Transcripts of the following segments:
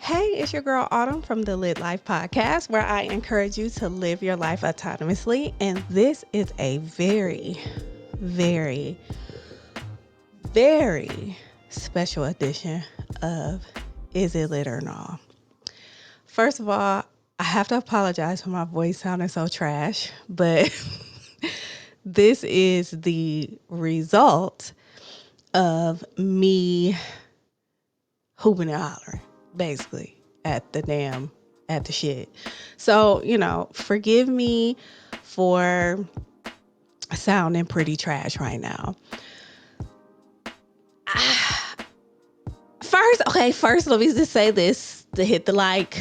Hey, it's your girl Autumn from the Lit Life Podcast, where I encourage you to live your life autonomously. And this is a very, very special edition of Is It Lit or Not? First of all, I have to apologize for my voice sounding so trash, but this is the result of me hooping and hollering, basically, at the shit. So, forgive me for sounding pretty trash right now. First, let me just say this to hit the like.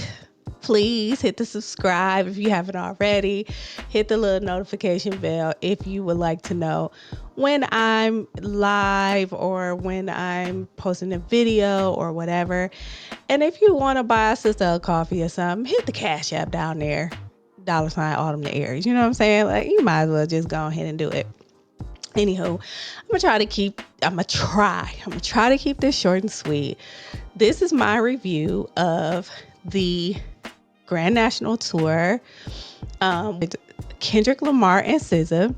Please hit the subscribe if you haven't already. Hit the little notification bell if you would like to know when I'm live or when I'm posting a video or whatever. And if you want to buy a sister a coffee or something, hit the Cash App down there. $ Autumn the Aries. You know what I'm saying? Like, you might as well just go ahead and do it. Anywho, I'm gonna try to keep this short and sweet. This is my review of the Grand National Tour with Kendrick, Lamar, and SZA.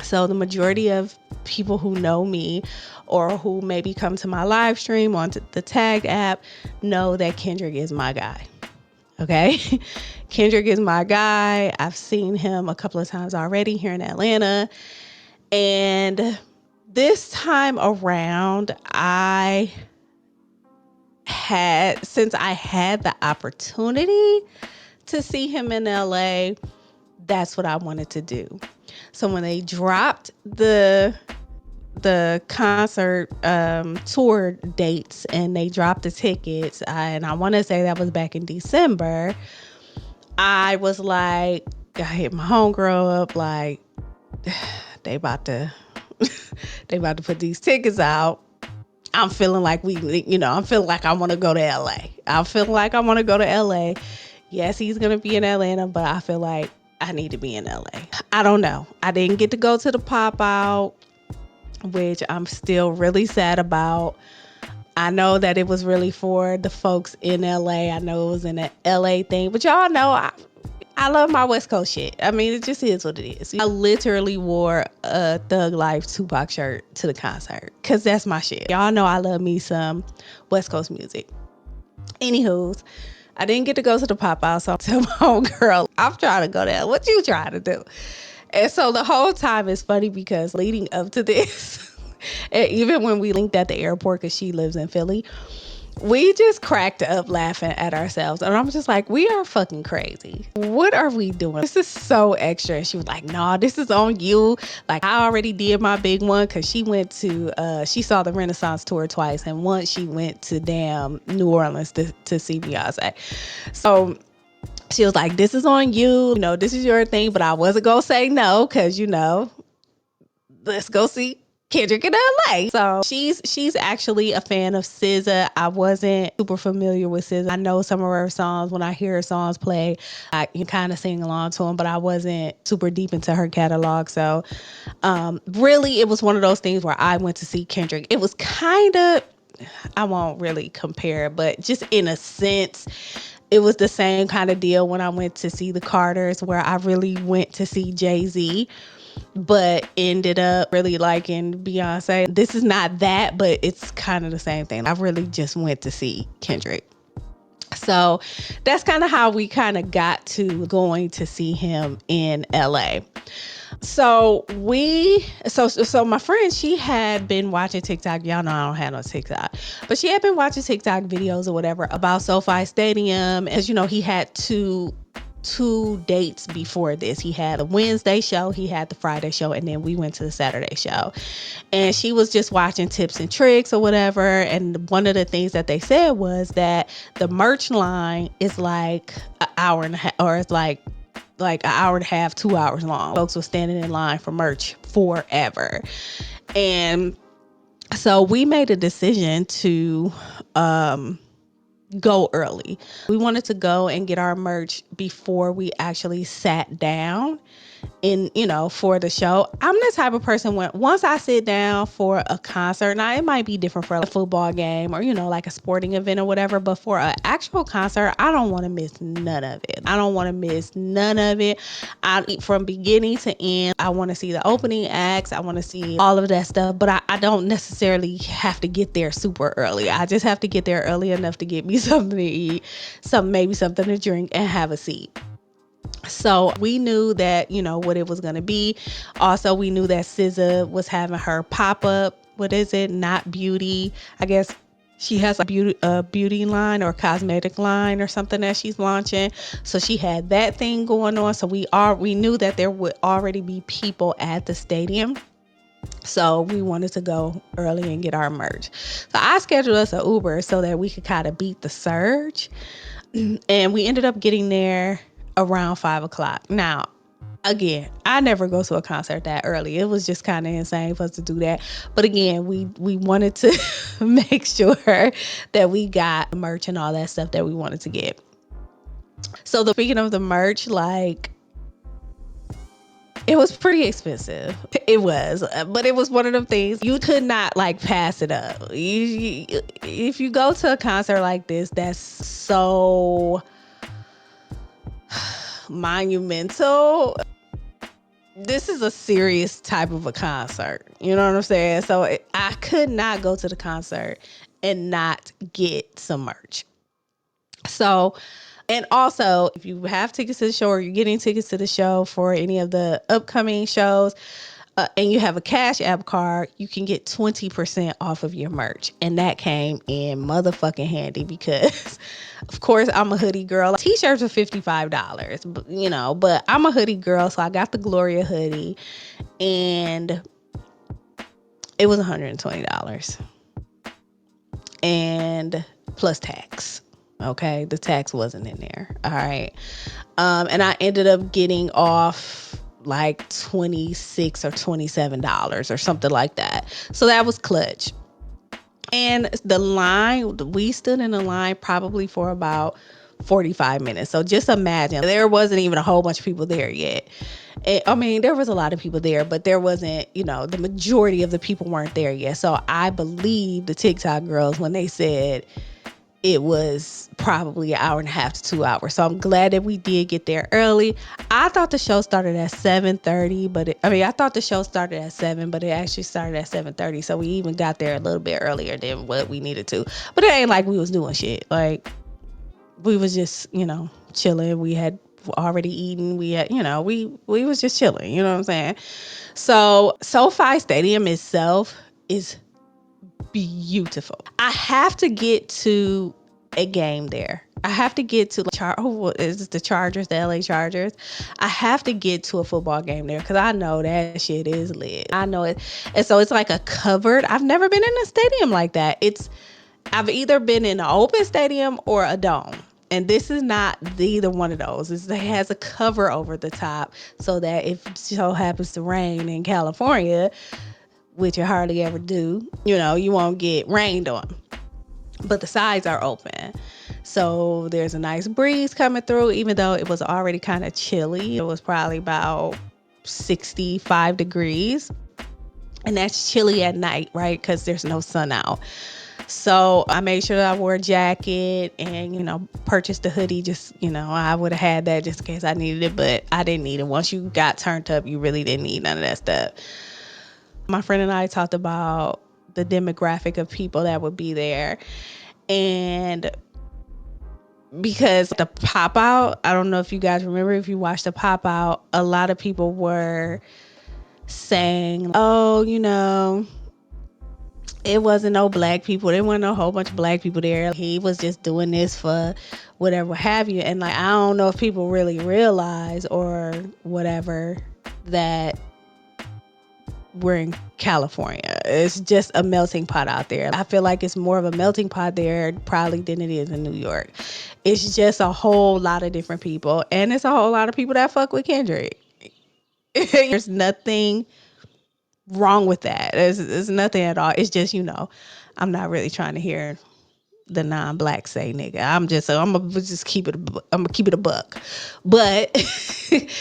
So the majority of people who know me or who maybe come to my live stream on the Tag app know that Kendrick is my guy. Okay. Kendrick is my guy. I've seen him a couple of times already here in Atlanta. And this time around, since I had the opportunity to see him in LA, that's what I wanted to do. So when they dropped the concert tour dates and they dropped the tickets, and I want to say that was back in December, I was like, I hit my homegirl up like, they about to put these tickets out. I'm feeling like I'm feeling like I want to go to LA. I'm feeling like I want to go to LA. Yes, he's going to be in Atlanta, but I feel like I need to be in LA. I don't know. I didn't get to go to the pop out, which I'm still really sad about. I know that it was really for the folks in LA. I know it was an LA thing, but y'all know I love my West Coast shit. I mean, it just is what it is. I literally wore a Thug Life Tupac shirt to the concert because that's my shit. Y'all know I love me some West Coast music. Anywho's, I didn't get to go to the pop out, so I tell my old girl, I'm trying to go there. What you trying to do? And so the whole time is funny because leading up to this, and even when we linked at the airport because she lives in Philly, we just cracked up laughing at ourselves. And I'm just like, we are fucking crazy. What are we doing? This is so extra. And she was like, nah, this is on you. Like, I already did my big one because she went to, she saw the Renaissance tour twice. And once she went to New Orleans to see Beyonce. So she was like, this is on you. This is your thing. But I wasn't going to say no because, let's go see Kendrick in LA. So she's actually a fan of SZA. I wasn't super familiar with SZA. I know some of her songs. When I hear her songs play, I can kind of sing along to them, but I wasn't super deep into her catalog. So really, it was one of those things where I went to see Kendrick. It was kind of, I won't really compare, but just in a sense, it was the same kind of deal when I went to see the Carters, where I really went to see Jay-Z, but ended up really liking Beyonce. This is not that, but it's kind of the same thing. I really just went to see Kendrick. So that's kind of how we kind of got to going to see him in LA. So my friend, she had been watching TikTok. Y'all know I don't have no TikTok, but she had been watching TikTok videos or whatever about SoFi Stadium. As you know, he had two dates before this. He had a Wednesday show, he had the Friday show, and then we went to the Saturday show. And she was just watching tips and tricks or whatever. And one of the things that they said was that the merch line is like an hour and a half, or it's like an hour and a half, 2 hours long. Folks were standing in line for merch forever. And so we made a decision to go early. We wanted to go and get our merch before we actually sat down in, for the show. I'm the type of person when once I sit down for a concert, now it might be different for a football game or, like a sporting event or whatever, but for an actual concert, I don't want to miss none of it. I don't want to miss none of it. From beginning to end, I want to see the opening acts. I want to see all of that stuff, but I don't necessarily have to get there super early. I just have to get there early enough to get me something to eat, maybe something to drink, and have a seat. So we knew that, what it was going to be. Also, we knew that SZA was having her pop-up. What is it? Not Beauty. I guess she has a beauty line or cosmetic line or something that she's launching. So she had that thing going on. So we knew that there would already be people at the stadium. So we wanted to go early and get our merch. So I scheduled us an Uber so that we could kind of beat the surge. And we ended up getting there around 5 o'clock. Now, again, I never go to a concert that early. It was just kind of insane for us to do that. But again, we wanted to make sure that we got merch and all that stuff that we wanted to get. So speaking of the merch, like, it was pretty expensive. It was, but it was one of them things you could not like pass it up. If you go to a concert like this, that's so monumental. This is a serious type of a concert. You know what I'm saying? So I could not go to the concert and not get some merch. So, and also, if you have tickets to the show or you're getting tickets to the show for any of the upcoming shows, and you have a Cash App card, you can get 20% off of your merch. And that came in motherfucking handy because, of course, I'm a hoodie girl. T-shirts are $55, but I'm a hoodie girl. So I got the Gloria hoodie and it was $120 and plus tax. Okay. The tax wasn't in there. All right. And I ended up getting off like $26 or $27 or something like that. So that was clutch. And the line, we stood in the line probably for about 45 minutes. So just imagine, there wasn't even a whole bunch of people there yet. I mean, there was a lot of people there, but there wasn't, the majority of the people weren't there yet. So I believe the TikTok girls when they said it was probably an hour and a half to 2 hours. So I'm glad that we did get there early. I thought the show started at 7:30, I thought the show started at 7, but it actually started at 7:30. So we even got there a little bit earlier than what we needed to. But it ain't like we was doing shit. Like, we was just, chilling. We had already eaten. We had, we was just chilling. You know what I'm saying? So SoFi Stadium itself is beautiful. I have to get to a game there. I have to get to is it the Chargers, the LA Chargers? I have to get to a football game there because I know that shit is lit. I know it. And so it's like a covered. I've never been in a stadium like that. I've either been in an open stadium or a dome. And this is not either one of those. It has a cover over the top so that if it so happens to rain in California, which you hardly ever do, you won't get rained on. But the sides are open. So there's a nice breeze coming through, even though it was already kind of chilly. It was probably about 65 degrees. And that's chilly at night, right? Because there's no sun out. So I made sure that I wore a jacket and, purchased a hoodie. Just, I would have had that just in case I needed it, but I didn't need it. Once you got turned up, you really didn't need none of that stuff. My friend and I talked about the demographic of people that would be there. And because the pop out, I don't know if you guys remember, if you watched the pop out, a lot of people were saying, oh, it wasn't no black people. There wasn't a whole bunch of black people there. He was just doing this for whatever have you. And like, I don't know if people really realize or whatever that we're in California. It's just a melting pot out there. I feel like it's more of a melting pot there probably than it is in New York. It's just a whole lot of different people. And it's a whole lot of people that fuck with Kendrick. There's nothing wrong with that. There's nothing at all. It's just, I'm not really trying to hear the non-black say nigga. I'm gonna just keep it. I'm gonna keep it a buck. But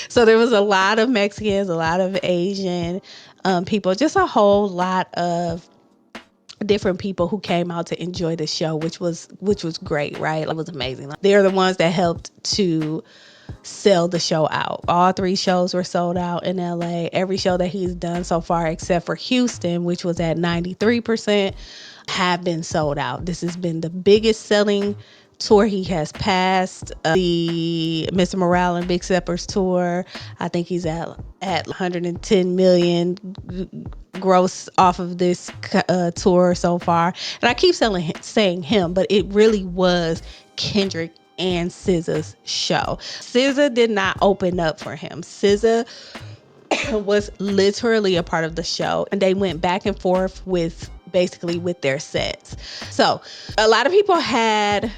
so there was a lot of Mexicans, a lot of Asian people, just a whole lot of different people who came out to enjoy the show, which was great, right? It was amazing. They're the ones that helped to sell the show out. All 3 shows were sold out in LA. Every show that he's done so far, except for Houston, which was at 93%, have been sold out. This has been the biggest selling tour he has passed. The Mr. Morale and Big Steppers tour, I think he's at 110 million gross off of this tour so far. And I keep saying him, but it really was Kendrick and SZA's show. SZA did not open up for him. SZA was literally a part of the show, and they went back and forth with their sets. So a lot of people had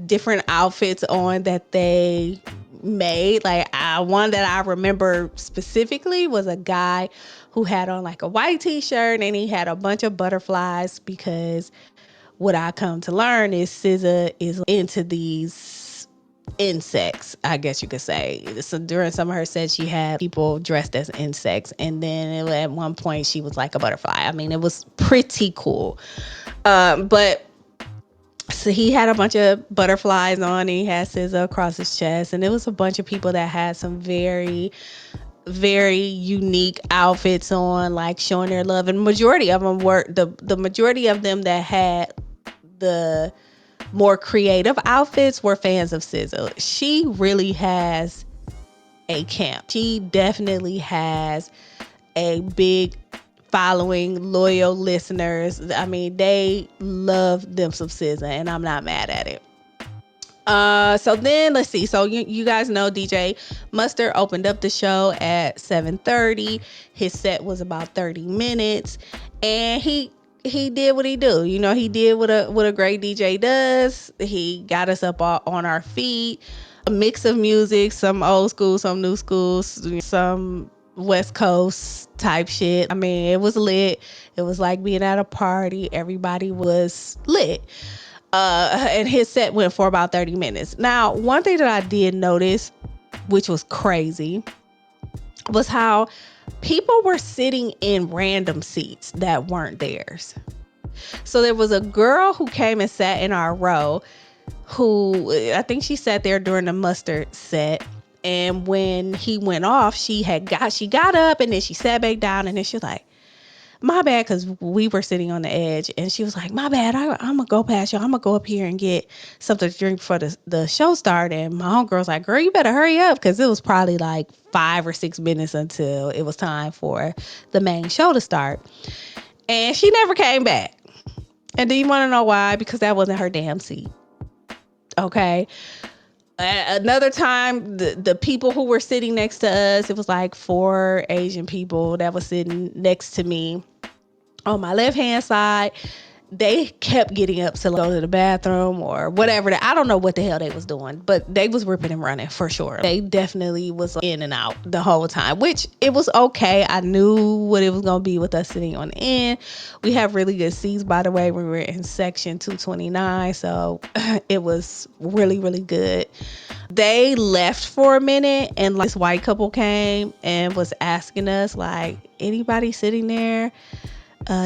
different outfits on that they made. Like one that I remember specifically was a guy who had on like a white t-shirt and he had a bunch of butterflies, because what I come to learn is SZA is into these insects, I guess you could say. So during some of her sets, she had people dressed as insects, and then at one point she was like a butterfly. I mean, it was pretty cool. But so he had a bunch of butterflies on, and he had SZA across his chest, and it was a bunch of people that had some very, very unique outfits on, like showing their love. And majority of them were the majority of them that had the more creative outfits were fans of SZA. She really has a camp. She definitely has a big following, loyal listeners. I mean, they love them some SZA, and I'm not mad at it. So then let's see. So you guys know DJ Mustard opened up the show at 7:30. His set was about 30 minutes, and he did what he do. You know, he did what a great DJ does. He got us up all on our feet. A mix of music, some old school, some new school, some West Coast type shit. I mean, it was lit. It was like being at a party. Everybody was lit. And his set went for about 30 minutes. Now, one thing that I did notice, which was crazy, was how people were sitting in random seats that weren't theirs. So there was a girl who came and sat in our row, who I think she sat there during the Mustard set. And when he went off, she got up, and then she sat back down, and then she was like, my bad, because we were sitting on the edge, and she was like, my bad, I'm gonna go past you, I'm gonna go up here and get something to drink for the show start. And my homegirl's like, girl, you better hurry up, because it was probably like 5 or 6 minutes until it was time for the main show to start. And she never came back. And do you want to know why? Because that wasn't her damn seat. Okay. Another time, the people who were sitting next to us, it was like 4 Asian people that was sitting next to me on my left hand side. They kept getting up to go to the bathroom or whatever. I don't know what the hell they was doing, but they was ripping and running for sure. They definitely was in and out the whole time, which it was okay. I knew what it was going to be with us sitting on the end. We have really good seats, by the way. We were in section 229, so it was really, really good. They left for a minute, and like, this white couple came and was asking us, like, anybody sitting there?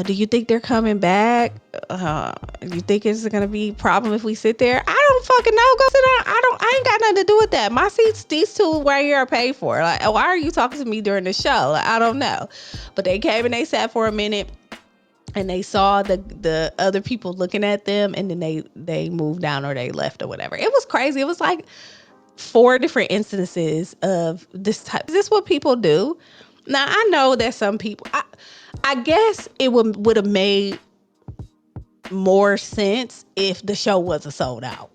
Do you think they're coming back? You think it's gonna be a problem if we sit there? I don't fucking know. Go sit down. I ain't got nothing to do with that. My seats, these 2 right here are paid for. Like, why are you talking to me during the show? Like, I don't know. But they came and they sat for a minute, and they saw the other people looking at them, and then they moved down or they left or whatever. It was crazy. It was like 4 different instances of this type. Is this what people do? Now, I know that some people, I guess it would have made more sense if the show wasn't sold out.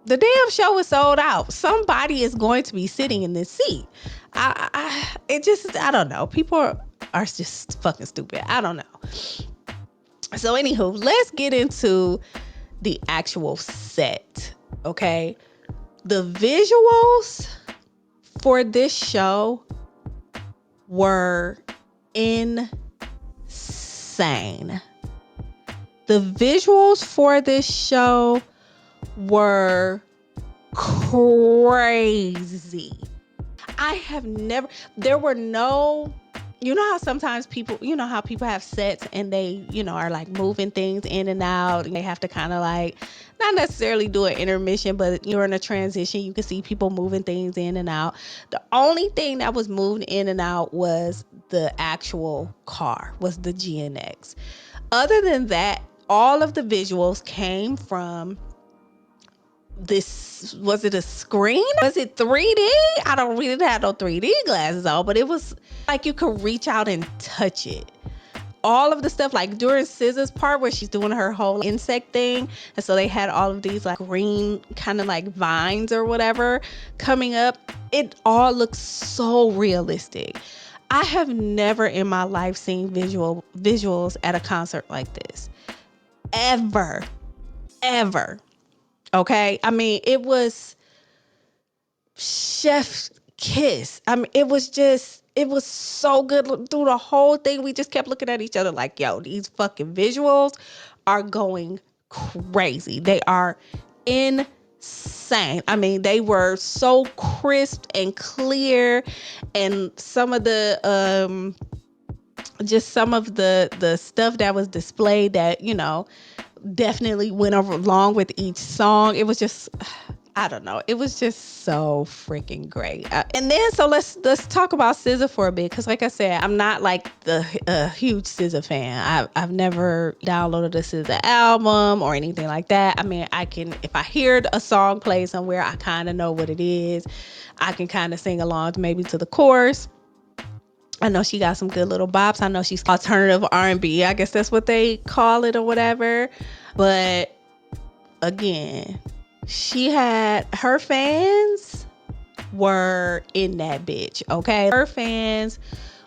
The damn show is sold out. Somebody is going to be sitting in this seat. I don't know. People are just fucking stupid. I don't know. So anywho, let's get into the actual set. Okay. The visuals for this show were insane. The visuals for this show were crazy. I have never, there were no, you know how sometimes people, you know how people have sets and they, are like moving things in and out. They have to kind of like, not necessarily do an intermission, but you're in a transition. You can see people moving things in and out. The only thing that was moved in and out was the actual car, was the GNX. Other than that, all of the visuals came from this. Was it a screen? Was it 3D? I don't really have no 3D glasses on, but it was like you could reach out and touch it. All of the stuff, like during SZA's part where she's doing her whole insect thing, and so they had all of these like green kind of like vines or whatever coming up. It all looks so realistic. I have never in my life seen visuals at a concert like this. Ever. Okay? I mean, it was chef's kiss. I mean, it was so good through the whole thing. We just kept looking at each other like, yo, these fucking visuals are going crazy. They are insane. I mean, they were so crisp and clear, and some of the just some of the stuff that was displayed that, definitely went over along with each song. It was just, I don't know. It was just so freaking great. And then, so let's talk about SZA for a bit, because like I said, I'm not like the huge SZA fan. I've never downloaded a SZA album or anything like that. I mean, if I hear a song play somewhere, I kind of know what it is. I can kind of sing along maybe to the chorus. I know she got some good little bops. I know she's alternative R&B. I guess that's what they call it or whatever. But again, she had her fans were in that bitch. Okay, her fans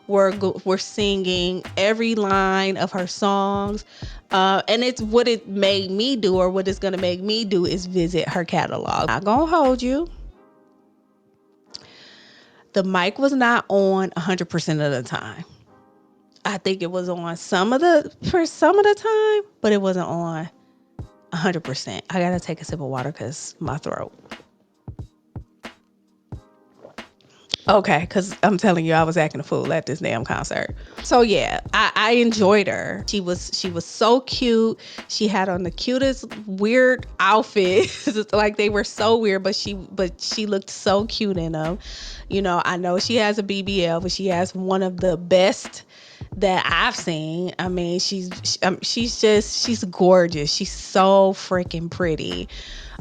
were singing every line of her songs. And it's what it made me do, or what it's gonna make me do, is visit her catalog. I'm not gonna hold you. The mic was not on 100% of the time. I think it was on some of the time, but it wasn't on 100%. I gotta take a sip of water because my throat. Okay, because I'm telling you, I was acting a fool at this damn concert. So yeah, I enjoyed her. She was so cute. She had on the cutest weird outfits. Like, they were so weird, but she looked so cute in them. I know she has a BBL, but she has one of the best that I've seen. I mean, she's gorgeous. She's so freaking pretty.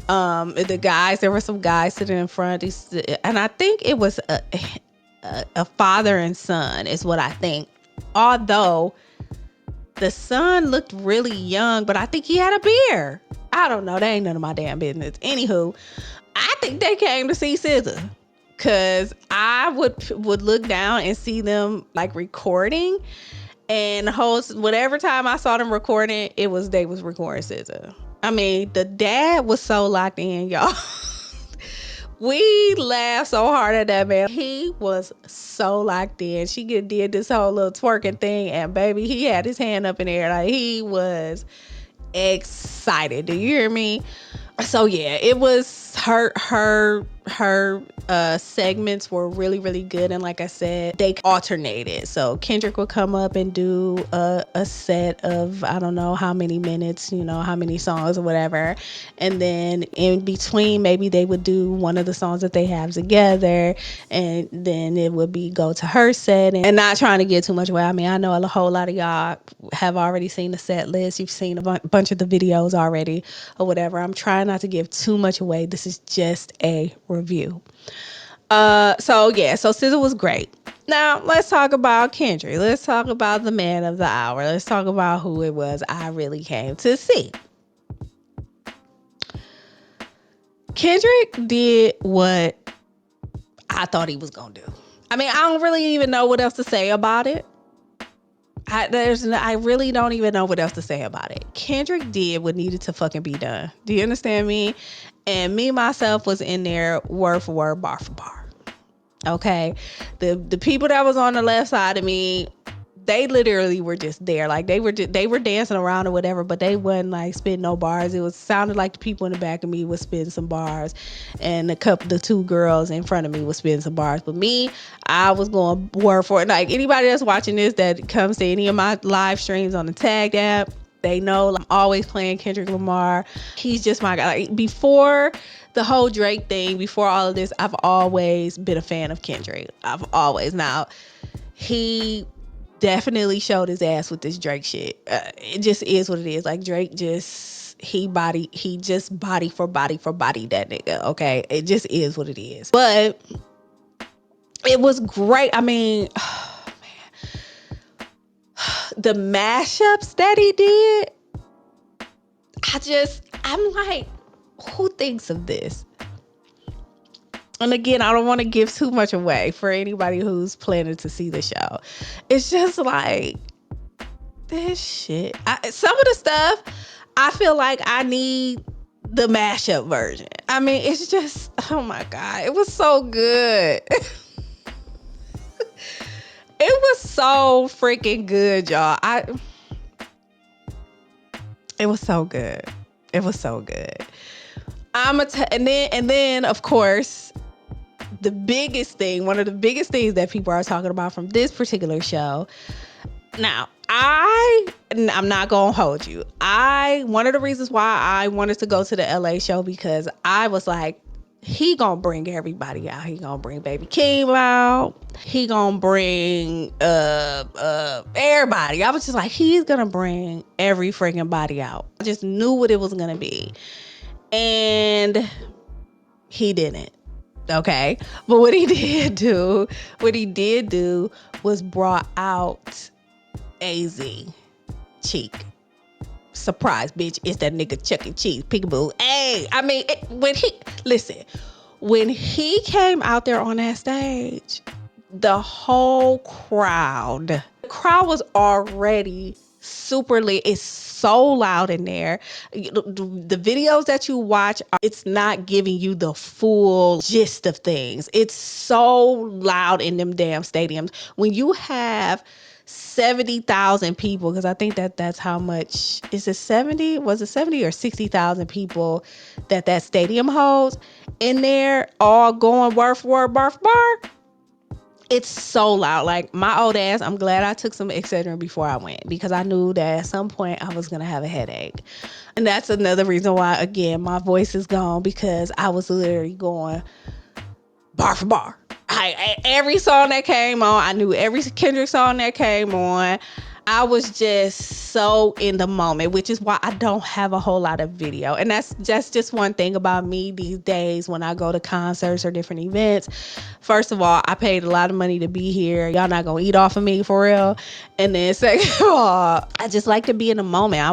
There were some guys sitting in front, and I think it was a father and son is what I think. Although the son looked really young, but I think he had a beard. I don't know. That ain't none of my damn business. Anywho, I think they came to see SZA, because I would look down and see them like recording, and whatever time I saw them recording, they was recording SZA. I mean, the dad was so locked in, y'all. We laughed so hard at that man. He was so locked in. She did this whole little twerking thing, and baby, he had his hand up in the air like he was excited. Do you hear me? So yeah, it was her segments were really, really good. And like I said, they alternated. So Kendrick would come up and do a set of, I don't know how many minutes, how many songs or whatever. And then in between, maybe they would do one of the songs that they have together. And then it would go to her set. And not trying to get too much away. I mean, I know a whole lot of y'all have already seen the set list. You've seen a bunch of the videos already or whatever. I'm trying not to give too much away. This is just a review. So SZA was great. Now let's talk about Kendrick. Let's talk about the man of the hour. Let's talk about who it was I really came to see. Kendrick did what I thought he was gonna do. I mean, I don't really even know what else to say about it. I really don't even know what else to say about it. Kendrick did what needed to fucking be done. Do you understand me? And me, myself, was in there word for word, bar for bar. Okay? The people that was on the left side of me, they literally were just there. Like they were dancing around or whatever, but they wasn't like spitting no bars. It was sounded like the people in the back of me was spitting some bars, and the two girls in front of me was spitting some bars. But me, I was going word for it. Like anybody that's watching this that comes to any of my live streams on the Tag app, they know I'm always playing Kendrick Lamar. He's just my guy. Like, before the whole Drake thing, before all of this, I've always been a fan of Kendrick. I've always. Now, he definitely showed his ass with this Drake shit. It just is what it is. Like Drake just he just body for body for body that nigga. Okay, it just is what it is. But it was great. I mean, the mashups that he did, I'm like, who thinks of this? And again, I don't want to give too much away for anybody who's planning to see the show. It's just like, this shit. Some of the stuff, I feel like I need the mashup version. I mean, it's just, oh my God, it was so good. It was so freaking good, y'all. It was so good. It was so good. And then of course, one of the biggest things that people are talking about from this particular show. Now, I'm not gonna hold you. One of the reasons why I wanted to go to the LA show, because I was like, he gonna bring everybody out. He gonna bring Baby Keem out. He gonna bring everybody. I was just like, he's gonna bring every freaking body out. I just knew what it was gonna be. And he didn't. Okay. But what he did do was brought out AZ Cheek. Surprise, bitch. It's that nigga Chuck E. Cheese. Peekaboo. Hey, I mean, when he came out there on that stage, the crowd was already super lit. It's so loud in there. The videos that you watch, it's not giving you the full gist of things. It's so loud in them damn stadiums. When you have 70,000 people, because I think that's how much, is it 70? Was it 70 or 60,000 people that stadium holds in there, all going word for word, bar for bar? It's so loud. Like my old ass, I'm glad I took some Excedrin before I went, because I knew that at some point I was going to have a headache. And that's another reason why, again, my voice is gone, because I was literally going bar for bar. Every song that came on, I knew every Kendrick song that came on. I was just so in the moment, which is why I don't have a whole lot of video. And that's just one thing about me these days when I go to concerts or different events. First of all, I paid a lot of money to be here. Y'all not gonna eat off of me for real. And then second of all, I just like to be in the moment.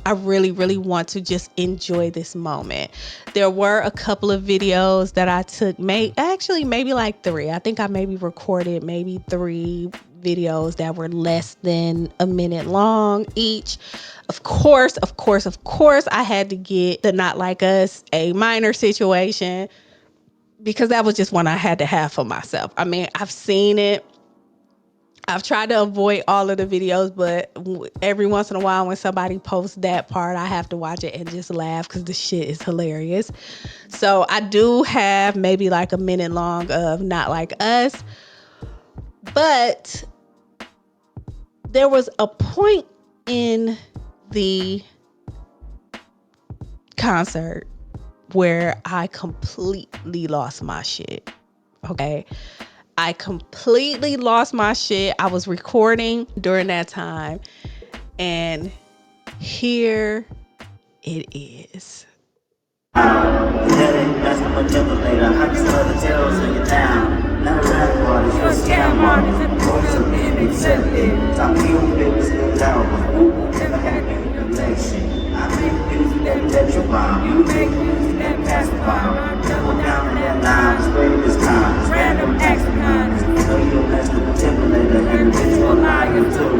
I really, really want to just enjoy this moment. There were a couple of videos that I took, maybe like 3. I think I maybe recorded maybe 3 videos that were less than a minute long each. Of course, I had to get the Not Like Us A minor situation, because that was just one I had to have for myself. I mean, I've seen it. I've tried to avoid all of the videos, but every once in a while when somebody posts that part, I have to watch it and just laugh, because the shit is hilarious. So I do have maybe like a minute long of Not Like Us, but there was a point in the concert where I completely lost my shit. Okay. I completely lost my shit. I was recording during that time, and here it is. That's the manipulator. I can smell the tails in your town. None of that part is your scam artist. And most of it accepted. Some people think it's still terrible. Never had any connection. I make music that petrify. You make music that pacify. Double down on that line. Spray this time. Random acts of kindness. So you don't mess with the manipulator. And the bitch will lie you too.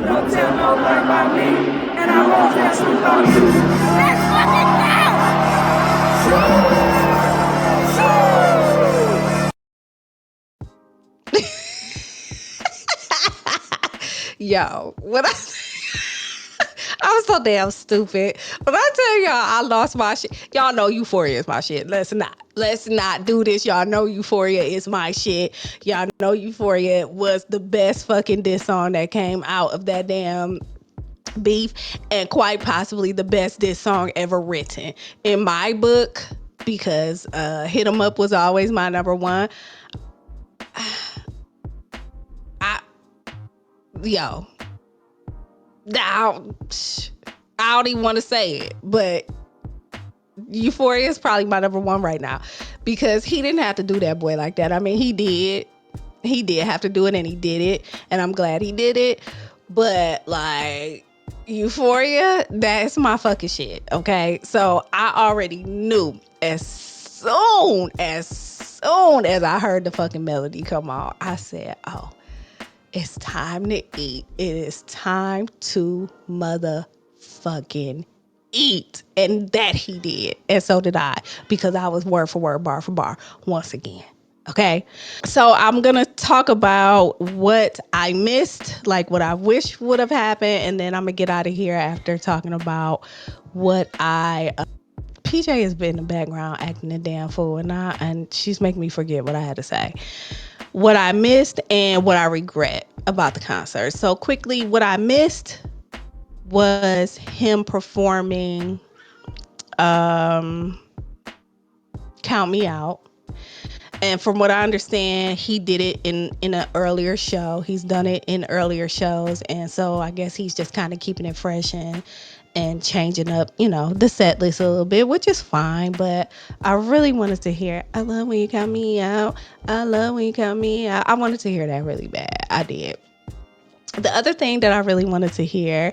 Don't tell nobody about me. And I won't tell truth on you. Let's fucking go! Yo, when I was so damn stupid. When I tell y'all I lost my shit, y'all know Euphoria is my shit. Let's not do this. Y'all know Euphoria is my shit. Y'all know Euphoria was the best fucking diss song that came out of that damn beef, and quite possibly the best diss song ever written in my book, because Hit 'Em Up was always my number one. I yo, now I don't even want to say it, but Euphoria is probably my number one right now, because he didn't have to do that boy like that. I mean, he did have to do it, and he did it, and I'm glad he did it. But like, Euphoria, that's my fucking shit. Okay, so I already knew as soon as I heard the fucking melody come on, I said, oh, it's time to eat. It is time to motherfucking eat. And that he did. And so did I, because I was word for word, bar for bar, once again. Okay. So I'm going to talk about what I missed, like what I wish would have happened. And then I'm going to get out of here after talking about what PJ has been in the background acting a damn fool, and she's making me forget what I had to say. What I missed and what I regret about the concert. So quickly, what I missed was him performing Count Me Out. And from what I understand, he did it in an earlier show. He's done it in earlier shows, and so I guess he's just kind of keeping it fresh and changing up, the set list a little bit, which is fine. But I really wanted to hear "I love when you count me out. I love when you count me out." I wanted to hear that really bad. I did. The other thing that I really wanted to hear,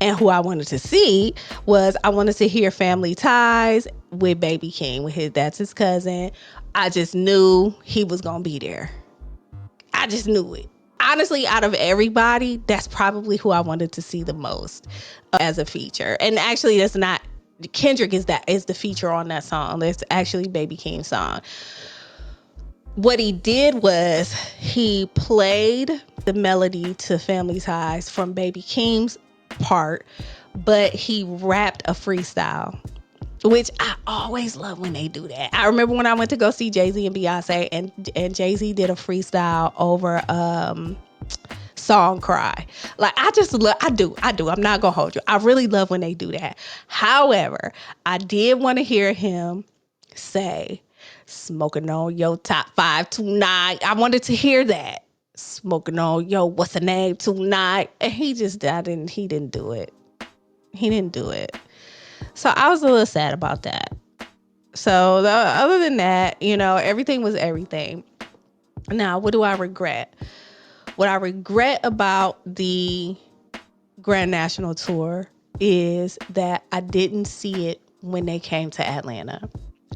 and who I wanted to see, was I wanted to hear Family Ties with Baby King. That's his cousin. I just knew he was gonna be there. I just knew it. Honestly, out of everybody, that's probably who I wanted to see the most as a feature. And actually, that's not Kendrick is the feature on that song. That's actually Baby King's song. What he did was he played the melody to Family Ties from Baby King's part, but he rapped a freestyle, which I always love when they do that. I remember when I went to go see Jay-Z and Beyonce, and Jay-Z did a freestyle over Song Cry. Like, I just love, I do. I'm not gonna hold you. I really love when they do that. However, I did want to hear him say, "Smoking on your top 5 tonight." I wanted to hear that. "Smoking on yo, what's the name tonight?" And he didn't do it. He didn't do it. So I was a little sad about that. So other than that, everything was everything. Now, what do I regret? What I regret about the Grand National Tour is that I didn't see it when they came to Atlanta.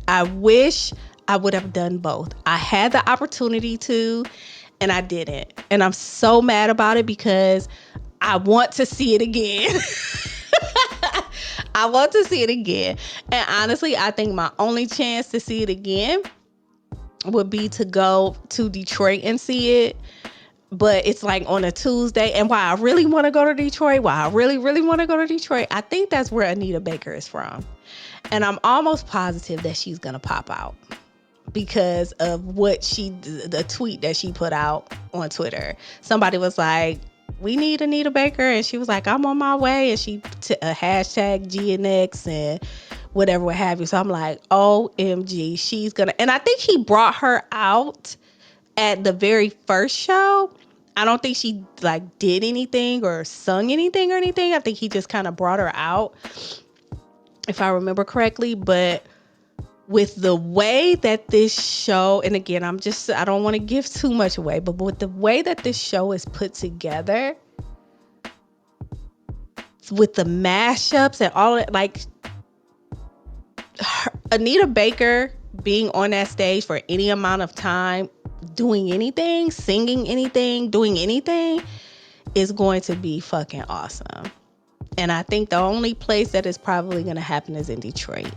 I wish I would have done both. I had the opportunity to, and I didn't. And I'm so mad about it, because I want to see it again. I want to see it again. And honestly, I think my only chance to see it again would be to go to Detroit and see it. But it's like on a Tuesday. And why I really want to go to Detroit, I think that's where Anita Baker is from. And I'm almost positive that she's going to pop out because of the tweet that she put out on Twitter. Somebody was like, "We need Anita Baker." And she was like, "I'm on my way." And she hashtag GNX and whatever, what have you. So I'm like, OMG, she's going to. And I think he brought her out at the very first show. I don't think she did anything or sung anything or anything. I think he just kind of brought her out, if I remember correctly. But with the way that this show, and again, I don't want to give too much away, but with the way that this show is put together, with the mashups and all that, Anita Baker being on that stage for any amount of time, doing anything, singing anything, doing anything, is going to be fucking awesome. And I think the only place that is probably going to happen is in Detroit.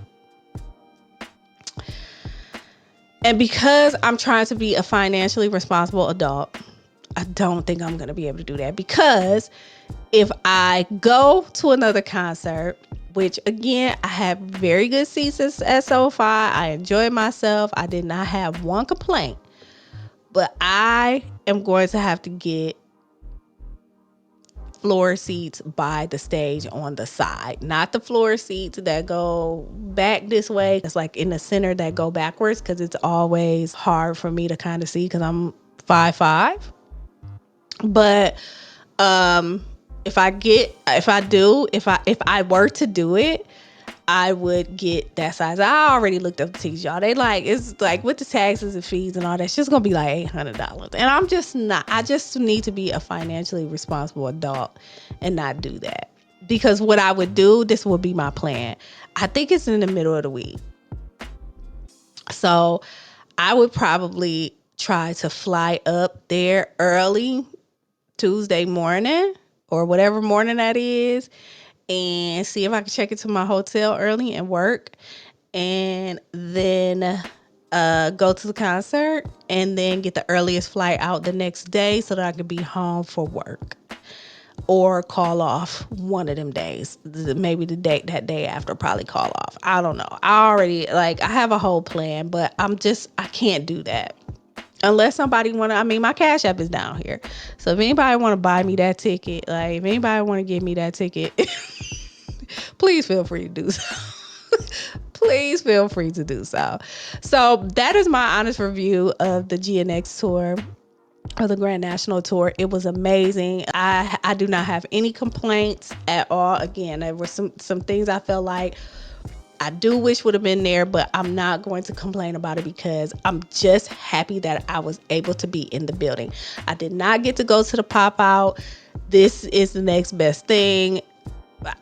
And because I'm trying to be a financially responsible adult, I don't think I'm going to be able to do that, because if I go to another concert, which again, I have very good seats at SoFi, I enjoyed myself. I did not have one complaint, but I am going to have to get floor seats by the stage on the side, not the floor seats that go back this way. It's like in the center that go backwards, because it's always hard for me to kind of see because I'm 5'5". But if I were to do it, I would get that size. I already looked up the tickets, y'all. They like, it's like with the taxes and fees and all that, it's just gonna be like $800. And I'm just not. I just need to be a financially responsible adult and not do that. Because what I would do, this would be my plan. I think it's in the middle of the week. So I would probably try to fly up there early Tuesday morning or whatever morning that is, and see if I can check into my hotel early and work, and then go to the concert, and then get the earliest flight out the next day so that I could be home for work, or call off one of them days. Maybe that day after, probably call off. I don't know. I have a whole plan, but I can't do that. Unless somebody my Cash App is down here. So if anybody want to buy me that ticket, like if anybody want to give me that ticket, please feel free to do so. Please feel free to do so. So that is my honest review of the GNX tour, or the Grand National Tour. It was amazing. I do not have any complaints at all. Again, there were some things I felt like I do wish would have been there, but I'm not going to complain about it because I'm just happy that I was able to be in the building. I did not get to go to the pop out. This is the next best thing.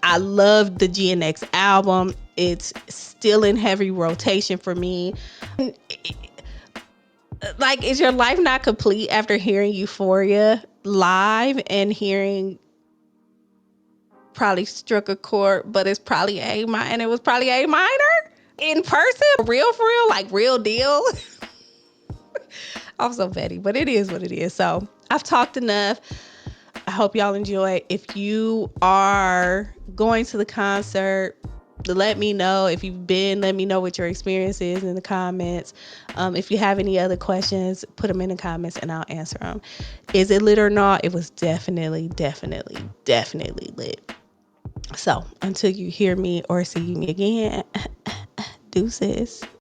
I love the GNX album. It's still in heavy rotation for me. Like, is your life not complete after hearing Euphoria live and hearing probably struck a chord, but it's probably A minor, and it was probably A minor in person, for real, like real deal. I'm so petty, but it is what it is. So I've talked enough. I hope y'all enjoy. If you are going to the concert, let me know. If you've been, let me know what your experience is in the comments. If you have any other questions, put them in the comments and I'll answer them. Is it lit or not? It was definitely lit. So until you hear me or see me again, deuces.